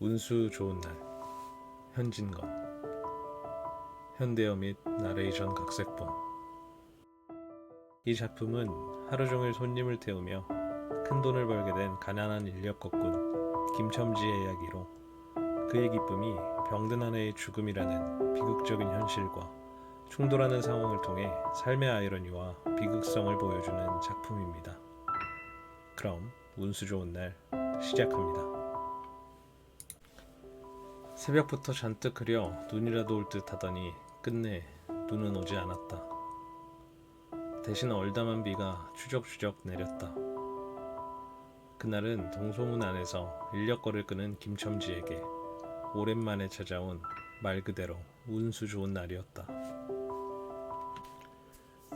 운수 좋은 날. 현진건. 현대어 및 나레이션 각색본. 이 작품은 하루 종일 손님을 태우며 큰 돈을 벌게 된 가난한 인력 거꾼 김첨지의 이야기로 그의 기쁨이 병든 아내의 죽음이라는 비극적인 현실과 충돌하는 상황을 통해 삶의 아이러니와 비극성을 보여주는 작품입니다. 그럼 운수 좋은 날 시작합니다. 새벽부터 잔뜩 흐려 눈이라도 올 듯 하더니 끝내 눈은 오지 않았다. 대신 얼담한 비가 추적추적 내렸다. 그날은 동소문 안에서 인력거를 끄는 김첨지에게 오랜만에 찾아온 말 그대로 운수 좋은 날이었다.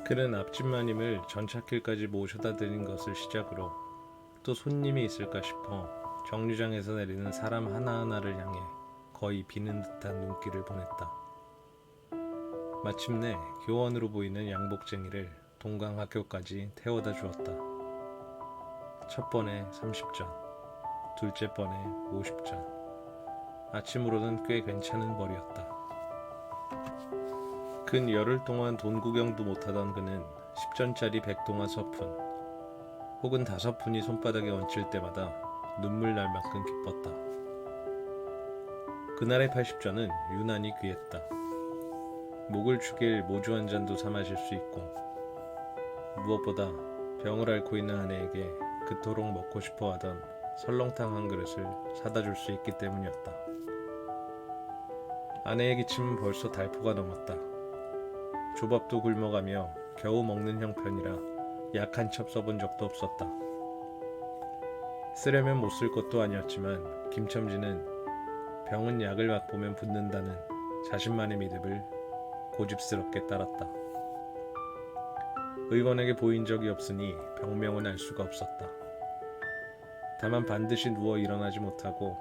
그는 앞집 마님을 전찻길까지 모셔다 드린 것을 시작으로 또 손님이 있을까 싶어 정류장에서 내리는 사람 하나하나를 향해 거의 비는 듯한 눈길을 보냈다. 마침내 교원으로 보이는 양복쟁이를 동강학교까지 태워다 주었다. 첫 번에 30전, 둘째 번에 50전. 아침으로는 꽤 괜찮은 벌이었다. 근 열흘 동안 돈 구경도 못하던 그는 10전짜리 백동화 서푼 혹은 5푼이 손바닥에 얹힐 때마다 눈물 날 만큼 기뻤다. 그날의 80전은 유난히 귀했다. 목을 축일 모주 한 잔도 사 마실 수 있고 무엇보다 병을 앓고 있는 아내에게 그토록 먹고 싶어하던 설렁탕 한 그릇을 사다 줄 수 있기 때문이었다. 아내의 기침은 벌써 달포가 넘었다. 조밥도 굶어가며 겨우 먹는 형편이라 약 한 첩 써본 적도 없었다. 쓰려면 못 쓸 것도 아니었지만 김첨지는 병은 약을 맛보면 붓는다는 자신만의 믿음을 고집스럽게 따랐다. 의원에게 보인 적이 없으니 병명은 알 수가 없었다. 다만 반드시 누워 일어나지 못하고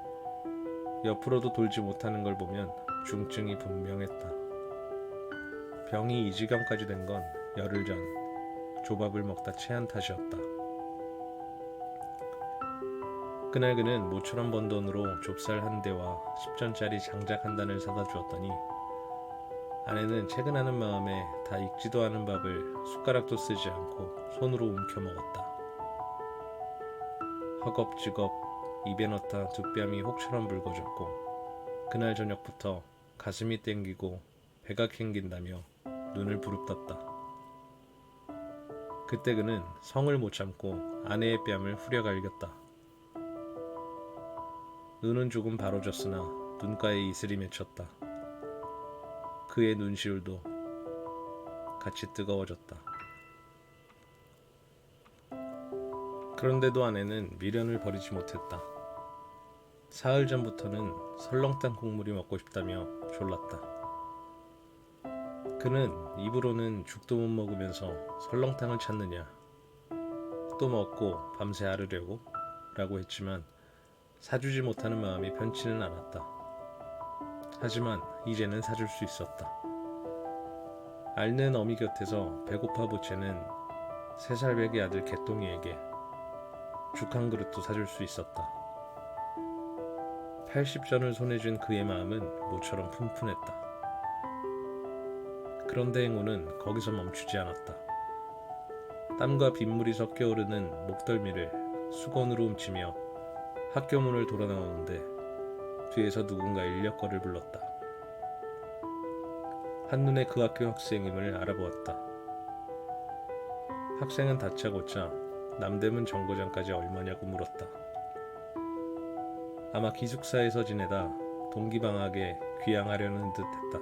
옆으로도 돌지 못하는 걸 보면 중증이 분명했다. 병이 이 지경까지 된 건 열흘 전 조밥을 먹다 체한 탓이었다. 그날 그는 모처럼 번 돈으로 좁쌀 한 대와 10전짜리 장작 한 단을 사다 주었더니 아내는 퇴근하는 마음에 다 익지도 않은 밥을 숟가락도 쓰지 않고 손으로 움켜 먹었다. 허겁지겁 입에 넣다 두 뺨이 혹처럼 붉어졌고 그날 저녁부터 가슴이 땡기고 배가 캥긴다며 눈을 부릅떴다. 그때 그는 성을 못 참고 아내의 뺨을 후려갈겼다. 눈은 조금 바로졌으나 눈가에 이슬이 맺혔다. 그의 눈시울도 같이 뜨거워졌다. 그런데도 아내는 미련을 버리지 못했다. 사흘 전부터는 설렁탕 국물이 먹고 싶다며 졸랐다. 그는 입으로는 죽도 못 먹으면서 설렁탕을 찾느냐, 또 먹고 밤새 앓으려고? 라고 했지만 사주지 못하는 마음이 편치는 않았다. 하지만 이제는 사줄 수 있었다. 앓는 어미 곁에서 배고파 보채는 3살 배기 아들 개똥이에게 죽 한 그릇도 사줄 수 있었다. 80전을 손에 쥔 그의 마음은 모처럼 푼푼했다. 그런데 행운은 거기서 멈추지 않았다. 땀과 빗물이 섞여 오르는 목덜미를 수건으로 훔치며 학교 문을 돌아 나오는데 뒤에서 누군가 인력거를 불렀다. 한눈에 그 학교 학생임을 알아보았다. 학생은 다짜고짜 남대문 정거장까지 얼마냐고 물었다. 아마 기숙사에서 지내다 동기방학에 귀향하려는 듯 했다.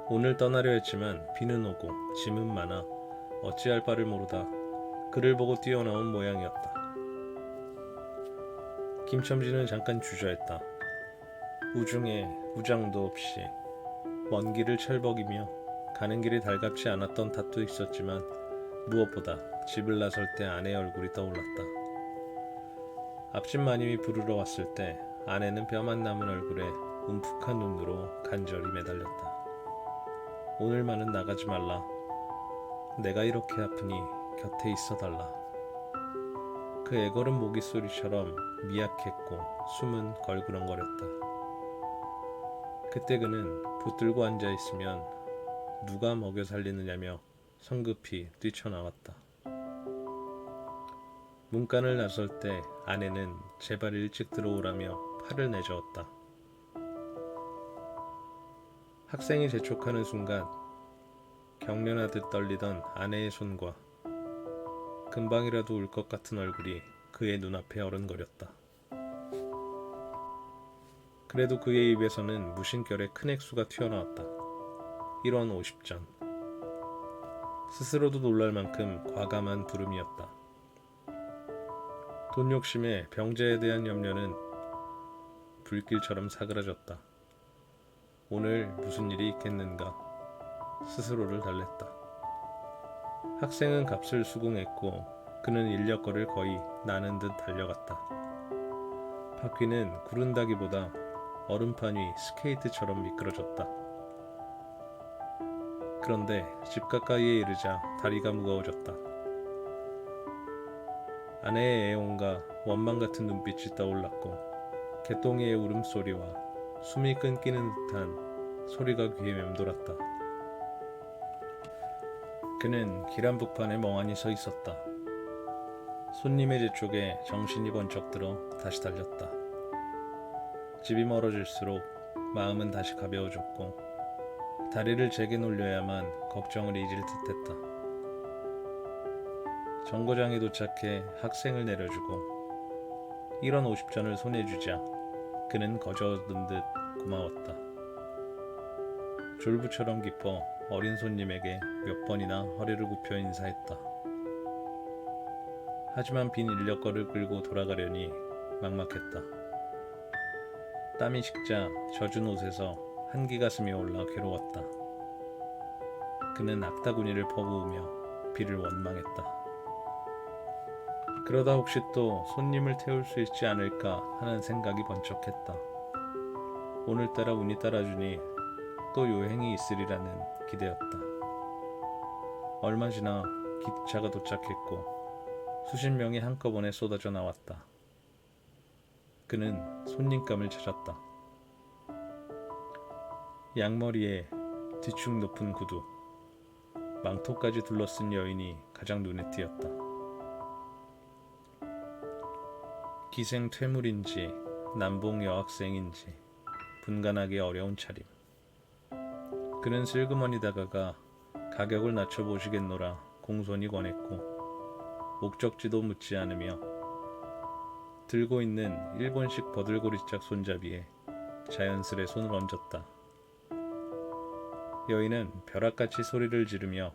오늘 떠나려 했지만 비는 오고 짐은 많아 어찌할 바를 모르다 그를 보고 뛰어나온 모양이었다. 김첨지는 잠깐 주저했다. 우중에 우장도 없이 먼 길을 철벅이며 가는 길이 달갑지 않았던 탓도 있었지만 무엇보다 집을 나설 때 아내의 얼굴이 떠올랐다. 앞집 마님이 부르러 왔을 때 아내는 뼈만 남은 얼굴에 움푹한 눈으로 간절히 매달렸다. 오늘만은 나가지 말라. 내가 이렇게 아프니 곁에 있어 달라. 그 애걸은 모기 소리처럼 미약했고 숨은 걸그렁거렸다. 그때 그는 붙들고 앉아있으면 누가 먹여 살리느냐며 성급히 뛰쳐나왔다. 문간을 나설 때 아내는 제발 일찍 들어오라며 팔을 내저었다. 학생이 재촉하는 순간 경련하듯 떨리던 아내의 손과 금방이라도 울 것 같은 얼굴이 그의 눈앞에 어른거렸다. 그래도 그의 입에서는 무심결에 큰 액수가 튀어나왔다. 1원 50전. 스스로도 놀랄 만큼 과감한 부름이었다. 돈 욕심에 병제에 대한 염려는 불길처럼 사그라졌다. 오늘 무슨 일이 있겠는가 스스로를 달랬다. 학생은 값을 수긍했고 그는 인력거를 거의 나는 듯 달려갔다. 바퀴는 구른다기보다 얼음판 위 스케이트처럼 미끄러졌다. 그런데 집 가까이에 이르자 다리가 무거워졌다. 아내의 애원과 원망 같은 눈빛이 떠올랐고 개똥이의 울음소리와 숨이 끊기는 듯한 소리가 귀에 맴돌았다. 그는 길 한복판에 멍하니 서 있었다. 손님의 재촉에 정신이 번쩍 들어 다시 달렸다. 집이 멀어질수록 마음은 다시 가벼워졌고 다리를 제게 놀려야만 걱정을 잊을 듯했다. 정거장에 도착해 학생을 내려주고 1원 50전을 손에 주자 그는 거저 얻은 듯 고마웠다. 졸부처럼 기뻐 어린 손님에게 몇 번이나 허리를 굽혀 인사했다. 하지만 빈 인력거를 끌고 돌아가려니 막막했다. 땀이 식자 젖은 옷에서 한기 가슴이 올라 괴로웠다. 그는 악다구니를 퍼부으며 비를 원망했다. 그러다 혹시 또 손님을 태울 수 있지 않을까 하는 생각이 번쩍했다. 오늘따라 운이 따라주니 또 요행이 있으리라는 기대였다. 얼마 지나 기차가 도착했고 수십 명이 한꺼번에 쏟아져 나왔다. 그는 손님감을 찾았다. 양머리에 뒤축 높은 구두, 망토까지 둘러쓴 여인이 가장 눈에 띄었다. 기생 퇴물인지 남봉 여학생인지 분간하기 어려운 차림. 그는 슬그머니 다가가 가격을 낮춰보시겠노라 공손히 권했고 목적지도 묻지 않으며 들고 있는 일본식 버들고리짝 손잡이에 자연스레 손을 얹었다. 여인은 벼락같이 소리를 지르며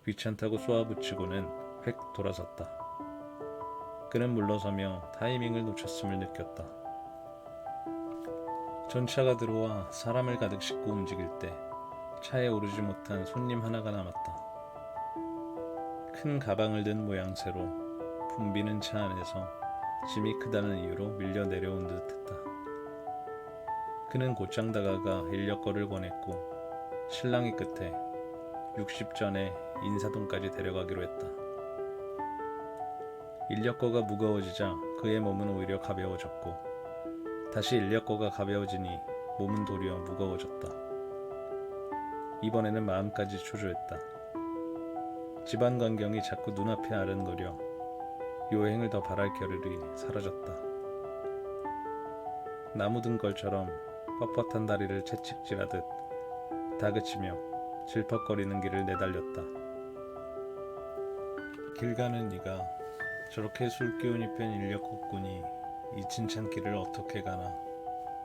귀찮다고 쏘아붙이고는 획 돌아섰다. 그는 물러서며 타이밍을 놓쳤음을 느꼈다. 전차가 들어와 사람을 가득 싣고 움직일 때 차에 오르지 못한 손님 하나가 남았다. 큰 가방을 든 모양새로 붐비는 차 안에서 짐이 크다는 이유로 밀려 내려온 듯했다. 그는 곧장 다가가 인력거를 권했고 신랑이 끝에 60전에 인사동까지 데려가기로 했다. 인력거가 무거워지자 그의 몸은 오히려 가벼워졌고 다시 인력거가 가벼워지니 몸은 도리어 무거워졌다. 이번에는 마음까지 초조했다. 집안 광경이 자꾸 눈앞에 아른거려 요행을 더 바랄 겨를이 사라졌다. 나무든 걸처럼 뻣뻣한 다리를 채찍질하듯 다그치며 질퍽거리는 길을 내달렸다. 길 가는 네가 저렇게 술 기운이 뺀 인력거꾼이 이 진찬길을 어떻게 가나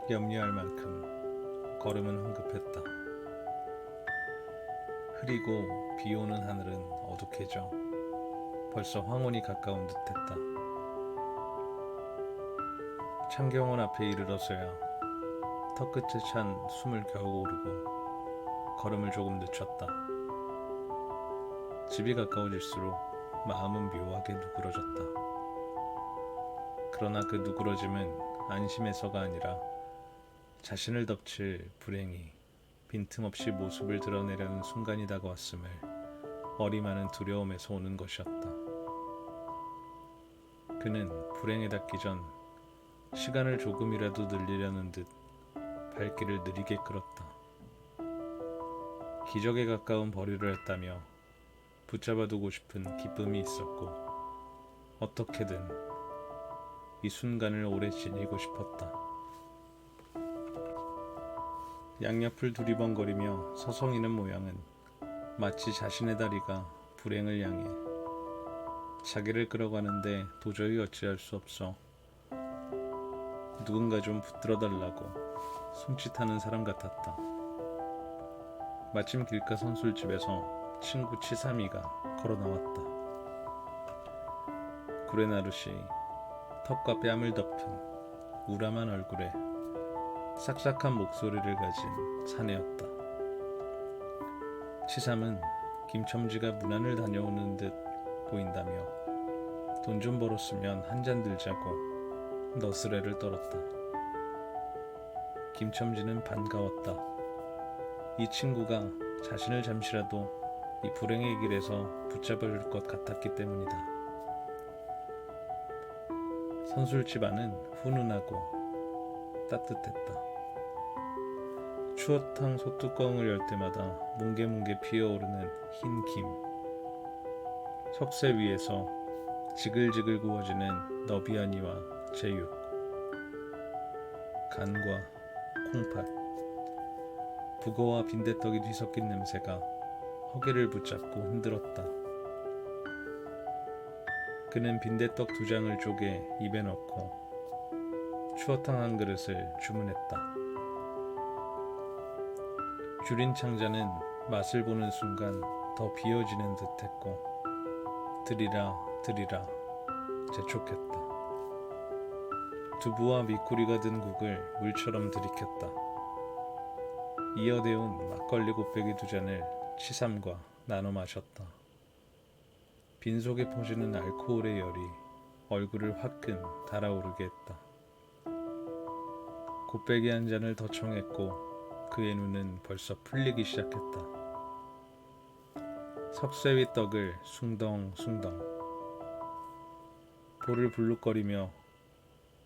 염려할 만큼 걸음은 황급했다. 흐리고 비오는 하늘은 어둑해져 벌써 황혼이 가까운 듯했다. 창경원 앞에 이르러서야 턱끝에 찬 숨을 겨우 오르고 걸음을 조금 늦췄다. 집이 가까워질수록 마음은 묘하게 누그러졌다. 그러나 그 누그러짐은 안심해서가 아니라 자신을 덮칠 불행이 빈틈없이 모습을 드러내려는 순간이 다가왔음을 어리마는 두려움에서 오는 것이었다. 그는 불행에 닿기 전 시간을 조금이라도 늘리려는 듯 발길을 느리게 끌었다. 기적에 가까운 벌이를 했다며 붙잡아두고 싶은 기쁨이 있었고 어떻게든 이 순간을 오래 지니고 싶었다. 양옆을 두리번거리며 서성이는 모양은 마치 자신의 다리가 불행을 향해 자기를 끌어가는데 도저히 어찌할 수 없어 누군가 좀 붙들어달라고 숨짓하는 사람 같았다. 마침 길가 선술집에서 친구 치삼이가 걸어 나왔다. 구레나룻이 턱과 뺨을 덮은 우람한 얼굴에 싹싹한 목소리를 가진 사내였다. 치삼은 김첨지가 문안을 다녀오는 듯 보인다며 돈 좀 벌었으면 한 잔 들자고 너스레를 떨었다. 김첨지는 반가웠다. 이 친구가 자신을 잠시라도 이 불행의 길에서 붙잡아줄 것 같았기 때문이다. 선술집 안은 훈훈하고 따뜻했다. 추어탕 소뚜껑을 열 때마다 뭉게뭉게 피어오르는 흰 김, 석쇠 위에서 지글지글 구워지는 너비아니와 제육, 간과 콩팥, 북어와 빈대떡이 뒤섞인 냄새가 허기를 붙잡고 흔들었다. 그는 빈대떡 2장을 쪼개 입에 넣고 추어탕 한 그릇을 주문했다. 줄인 창자는 맛을 보는 순간 더 비어지는 듯했고 드리라 드리라 재촉했다. 두부와 미꾸리가 든 국을 물처럼 들이켰다. 이어 데운 막걸리 곱빼기 2잔을 치삼과 나눠 마셨다. 빈속에 퍼지는 알코올의 열이 얼굴을 화끈 달아오르게 했다. 곱빼기 한 잔을 더 청했고 그의 눈은 벌써 풀리기 시작했다. 석쇠 위 떡을 숭덩숭덩 볼을 불룩거리며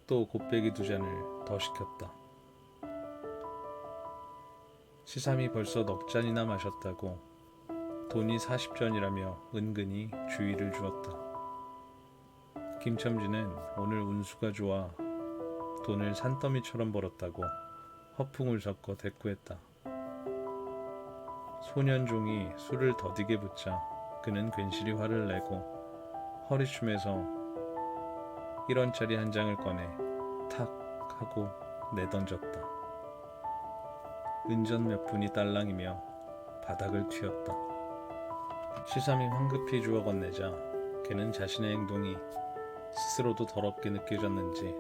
또 곱빼기 2잔을 더 시켰다. 치삼이 벌써 넉 잔이나 마셨다고 돈이 40전이라며 은근히 주의를 주었다. 김첨지는 오늘 운수가 좋아 돈을 산더미처럼 벌었다고 허풍을 섞어 대꾸했다. 소년종이 술을 더디게 붙자 그는 괜시리 화를 내고 허리춤에서 1원짜리 한 장을 꺼내 탁 하고 내던졌다. 은전 몇 푼이 딸랑이며 바닥을 튀었다. 치삼이 황급히 주워 건네자 걔는 자신의 행동이 스스로도 더럽게 느껴졌는지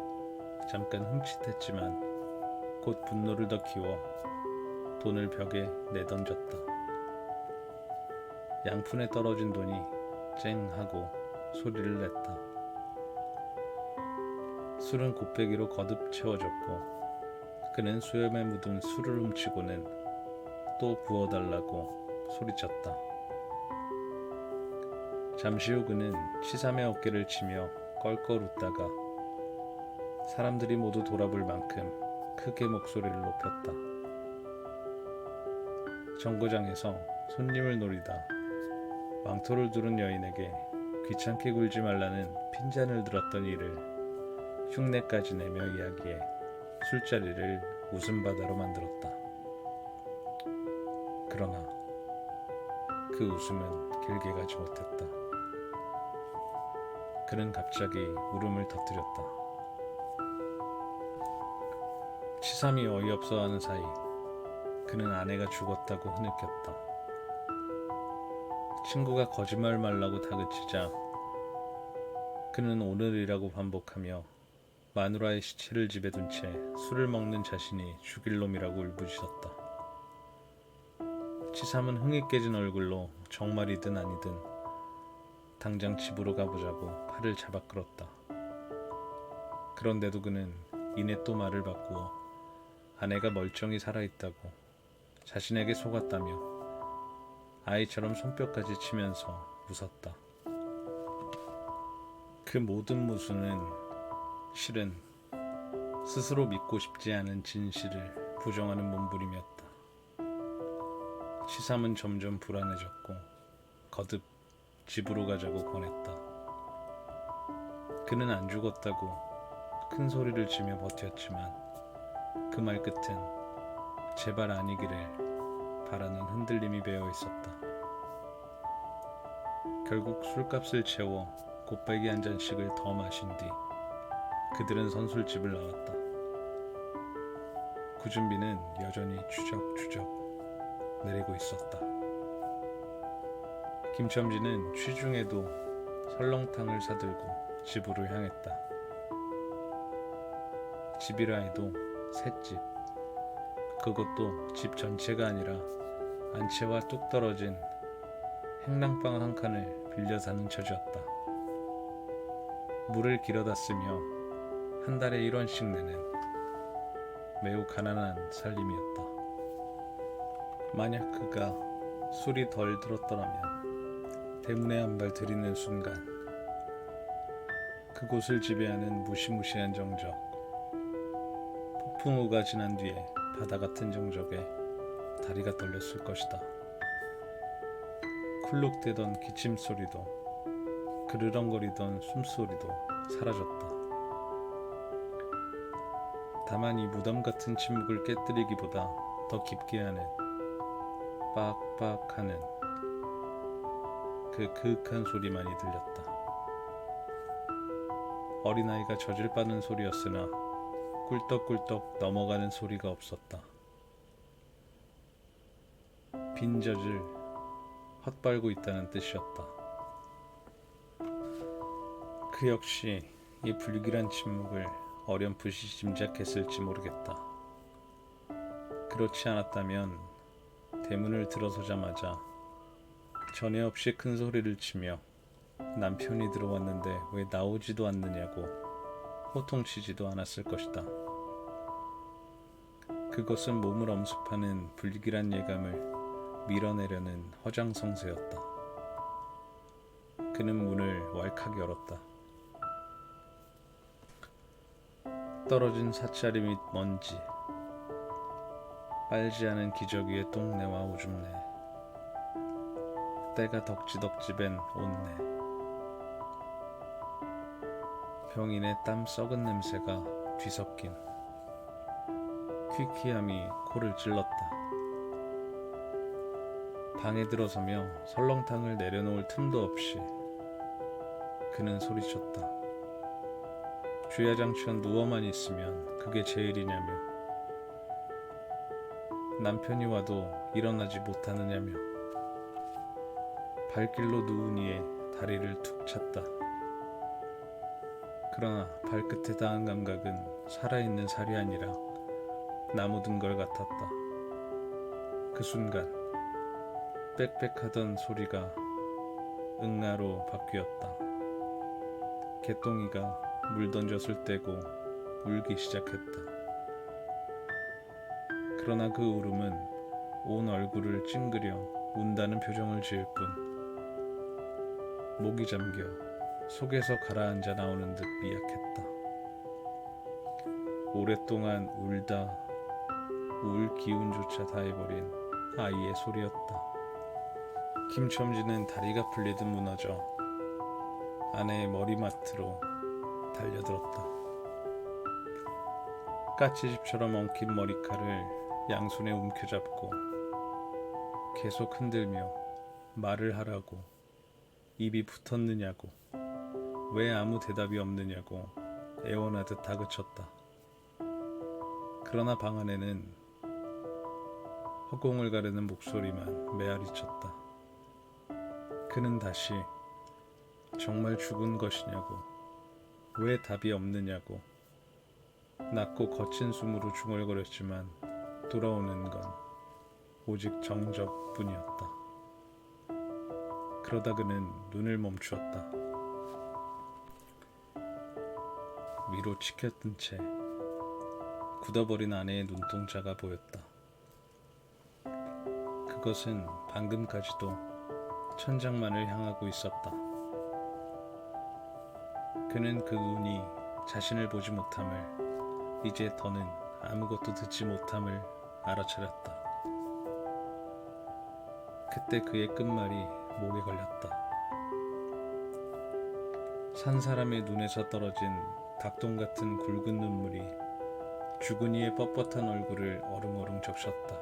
잠깐 흠칫했지만 곧 분노를 더 키워 돈을 벽에 내던졌다. 양푼에 떨어진 돈이 쨍 하고 소리를 냈다. 술은 곱빼기로 거듭 채워졌고 그는 수염에 묻은 술을 훔치고는 또 부어달라고 소리쳤다. 잠시 후 그는 치삼의 어깨를 치며 껄껄 웃다가 사람들이 모두 돌아볼 만큼 크게 목소리를 높였다. 정거장에서 손님을 노리다 망토를 두른 여인에게 귀찮게 굴지 말라는 핀잔을 들었던 이를 흉내까지 내며 이야기해 술자리를 웃음바다로 만들었다. 그러나 그 웃음은 길게 가지 못했다. 그는 갑자기 울음을 터뜨렸다. 치삼이 어이없어하는 사이 그는 아내가 죽었다고 흐느꼈다. 친구가 거짓말 말라고 다그치자 그는 오늘이라고 반복하며 마누라의 시체를 집에 둔 채 술을 먹는 자신이 죽일 놈이라고 울부짖었다. 치삼은 흥이 깨진 얼굴로 정말이든 아니든 당장 집으로 가보자고 팔을 잡아 끌었다. 그런데도 그는 이내 또 말을 바꾸어 아내가 멀쩡히 살아있다고 자신에게 속았다며 아이처럼 손뼉까지 치면서 웃었다. 그 모든 무수는 실은 스스로 믿고 싶지 않은 진실을 부정하는 몸부림이었다. 시삼은 점점 불안해졌고 거듭 집으로 가자고 권했다. 그는 안 죽었다고 큰 소리를 치며 버텼지만 그 말 끝엔 제발 아니기를 바라는 흔들림이 배어 있었다. 결국 술값을 채워 곱빼기 한 잔씩을 더 마신 뒤 그들은 선술집을 나왔다. 구준비는 여전히 추적추적 내리고 있었다. 김첨지는 취중에도 설렁탕을 사들고 집으로 향했다. 집이라 해도 셋집, 그것도 집 전체가 아니라 안채와 뚝 떨어진 행랑방 한 칸을 빌려 사는 처지였다. 물을 길어다 쓰며 한 달에 1원씩 내는 매우 가난한 살림이었다. 만약 그가 술이 덜 들었더라면 대문에 한 발 들이는 순간 그곳을 지배하는 무시무시한 정적, 폭풍우가 지난 뒤에 바다 같은 정적에 다리가 떨렸을 것이다. 쿨룩대던 기침 소리도 그르렁거리던 숨소리도 사라졌다. 다만 이 무덤 같은 침묵을 깨뜨리기보다 더 깊게 하는 빡빡 하는 그 그윽한 소리만이 들렸다. 어린아이가 젖을 빠는 소리였으나 꿀떡꿀떡 넘어가는 소리가 없었다. 빈 젖을 헛발고 있다는 뜻이었다. 그 역시 이 불길한 침묵을 어렴풋이 짐작했을지 모르겠다. 그렇지 않았다면 대문을 들어서자마자 전에 없이 큰 소리를 치며 남편이 들어왔는데 왜 나오지도 않느냐고 호통치지도 않았을 것이다. 그것은 몸을 엄습하는 불길한 예감을 밀어내려는 허장성세였다. 그는 문을 왈칵 열었다. 떨어진 사짜리 및 먼지, 빨지 않은 기저귀의 똥내와 오줌내, 때가 덕지덕지 밴 옷내, 병인의 땀 썩은 냄새가 뒤섞인 퀴퀴함이 코를 찔렀다. 방에 들어서며 설렁탕을 내려놓을 틈도 없이 그는 소리쳤다. 주야장천 누워만 있으면 그게 제일이냐며, 남편이 와도 일어나지 못하느냐며, 발길로 누운 이에 다리를 툭 찼다. 그러나 발끝에 닿은 감각은 살아있는 살이 아니라 나무든 걸 같았다. 그 순간 빽빽하던 소리가 응아로 바뀌었다. 개똥이가 물 던졌을 때고 울기 시작했다. 그러나 그 울음은 온 얼굴을 찡그려 운다는 표정을 지을 뿐 목이 잠겨 속에서 가라앉아 나오는 듯 미약했다. 오랫동안 울다 울 기운조차 다해버린 아이의 소리였다. 김첨지는 다리가 풀리듯 무너져 아내의 머리맡으로 달려들었다. 까치집처럼 엉킨 머리칼을 양손에 움켜잡고 계속 흔들며 말을 하라고, 입이 붙었느냐고, 왜 아무 대답이 없느냐고 애원하듯 다그쳤다. 그러나 방 안에는 허공을 가르는 목소리만 메아리쳤다. 그는 다시 정말 죽은 것이냐고, 왜 답이 없느냐고, 낮고 거친 숨으로 중얼거렸지만 돌아오는 건 오직 정적뿐이었다. 그러다 그는 눈을 멈추었다. 위로 치켜뜬 채 굳어버린 아내의 눈동자가 보였다. 그것은 방금까지도 천장만을 향하고 있었다. 그는 그 눈이 자신을 보지 못함을 이제 더는 아무것도 듣지 못함을 알아차렸다. 그때 그의 끝말이 목에 걸렸다. 산 사람의 눈에서 떨어진 닭똥 같은 굵은 눈물이 주근이의 뻣뻣한 얼굴을 어릉어릉 적셨다.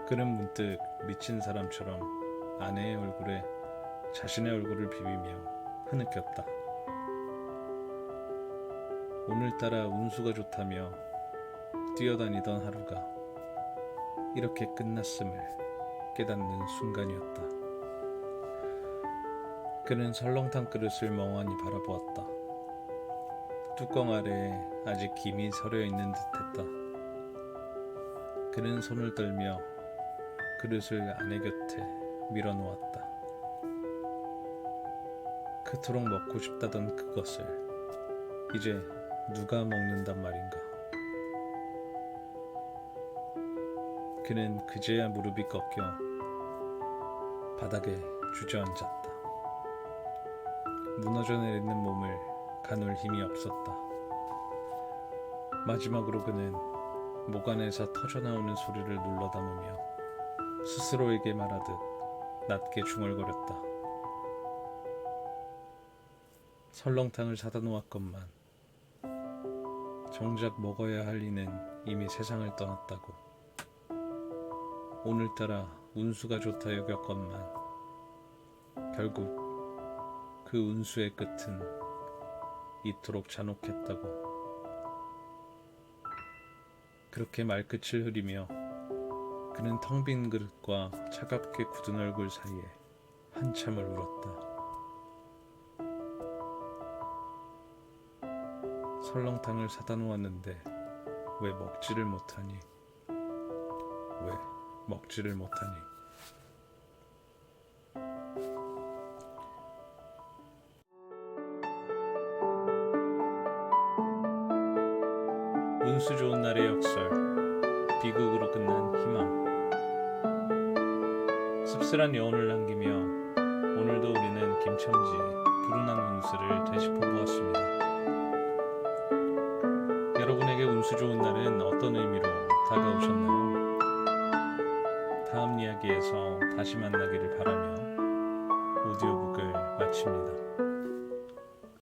그는 문득 미친 사람처럼 아내의 얼굴에 자신의 얼굴을 비비며 흐느꼈다. 오늘따라 운수가 좋다며 뛰어다니던 하루가 이렇게 끝났음을 깨닫는 순간이었다. 그는 설렁탕 그릇을 멍하니 바라보았다. 뚜껑 아래에 아직 김이 서려 있는 듯했다. 그는 손을 떨며 그릇을 아내 곁에 밀어놓았다. 그토록 먹고 싶다던 그것을 이제 누가 먹는단 말인가. 그는 그제야 무릎이 꺾여 바닥에 주저앉았다. 무너져 내리는 몸을 가눌 힘이 없었다. 마지막으로 그는 목 안에서 터져나오는 소리를 눌러 담으며 스스로에게 말하듯 낮게 중얼거렸다. 설렁탕을 사다 놓았건만 정작 먹어야 할 이는 이미 세상을 떠났다고. 오늘따라 운수가 좋다 여겼건만 결국 그 운수의 끝은 이토록 잔혹했다고. 그렇게 말끝을 흐리며 그는 텅 빈 그릇과 차갑게 굳은 얼굴 사이에 한참을 울었다. 설렁탕을 사다 놓았는데 왜 먹지를 못하니? 왜 먹지를 못하니? 운수 좋은 날의 역설, 비극으로 끝난 희망. 씁쓸한 여운을 남기며 오늘도 우리는 김첨지 불운한 운수를 되짚어 보았습니다. 여러분에게 운수 좋은 날은 어떤 의미로 다가오셨나요? 다음 이야기에서 다시 만나기를 바라며 오디오북을 마칩니다.